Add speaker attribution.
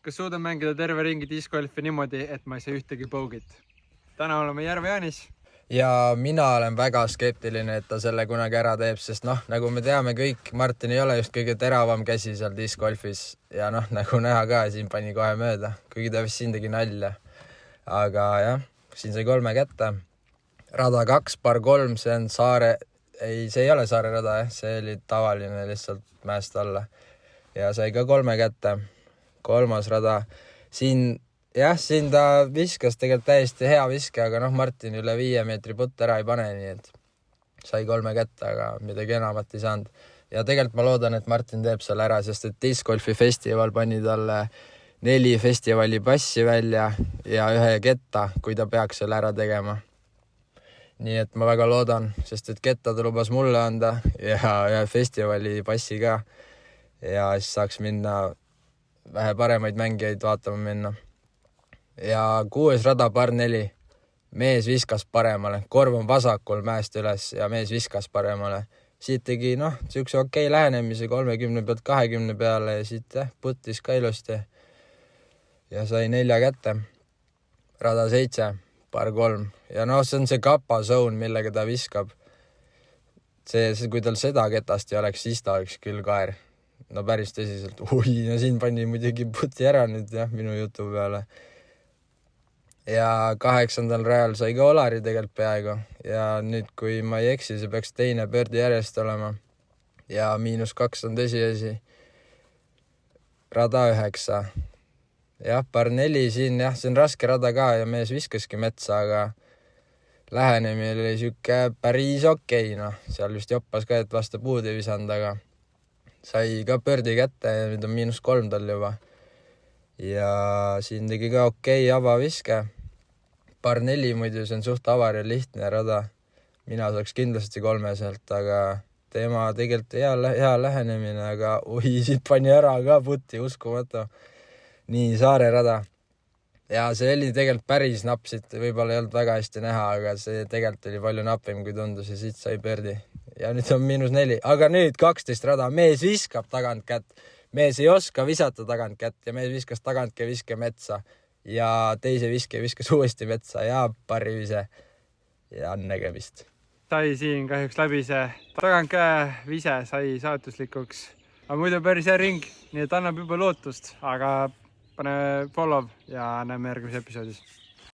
Speaker 1: kas suudan mängida terve ringi discgolfi niimoodi, et ma ei saa ühtegi bogit? Täna oleme Järve-Jaanis.
Speaker 2: Ja mina olen väga skeptiline, et ta selle kunagi ära teeb, sest nagu me teame kõik, Martin ei ole just kõige teravam käsi seal discgolfis ja nagu näha ka, siin pani kohe mööda, kuigi ta vist siin tegi nalja. Aga jah, siin sai 3 kätte. Rada 2, par 3, see on saare, see ei ole saare rada, see oli tavaline lihtsalt mäest alla. Ja sai ka 3 kätte. 3. rada. Siin ta viskas tegelikult täiesti hea viske, aga Martin üle 5 meetri putt ära ei pane, nii et sai 3 kätte, aga midagi enamat ei saanud. Ja tegelikult ma loodan, et Martin teeb selle ära, sest et discgolfi festival pani talle 4 festivali passi välja ja 1 ketta, kui ta peaks selle ära tegema. Nii et ma väga loodan, sest et ketta ta lubas mulle anda ja festivali passi ka. Ja siis saaks minna vähe paremaid mängijaid vaatama minna. Ja 6. rada par 4. Mees viskas paremale. Korv on vasakul mäest üles ja mees viskas paremale. Siit tegi siukse okei lähenemise 30 pealt 20 peale ja siit puttis ka ilusti. Ja sai 4 kätte. Rada 7, par 3. Ja see on see kapa zone, millega ta viskab. See, kui tal seda ketast ei oleks, siis ta oleks küll kaer. Päris tõsiselt. Siin pani muidugi puti ära nüüd minu jutu peale. Ja 8. rajal sai ka Olari tegelikult peaaegu. Ja nüüd, kui ma ei eksi, see peaks teine pördi järjest olema. Ja -2 on tõsiasi. Rada 9. Jah, par 4 siin, see on raske rada ka ja mees viskaski metsa, aga lähenemine oli siuke päris okei. Seal vist joppas ka, et vastu puud ei visanud, aga sai ka pördi kätte ja nüüd on -3 tal juba. Ja siin tegi ka okei avaviske. Par 4 muidu, see on suht avar ja lihtne rada. Mina saaks kindlasti 3 sealt, aga tema tegelikult hea lähenemine, aga siit pani ära ka putti, uskumatu. Nii, saare rada. Ja see oli tegelikult päris napp, siit võib-olla ei olnud väga hästi näha, aga see tegelikult oli palju napim, kui tundus ja siit sai pördi. Ja nüüd on -4, aga nüüd 12 rada, mees viskab tagant kätt. Mees ei oska visata tagant kätt ja mees viskas tagantkäe viske metsa ja teise viske viskas uuesti metsa ja parivise ja nägemist.
Speaker 1: Sai siin kahjuks läbi see tagantkäe vise sai saatuslikuks, aga muidu päris hea ring, nii et annab juba lootust, aga pane follow ja näeme järgmises episoodis.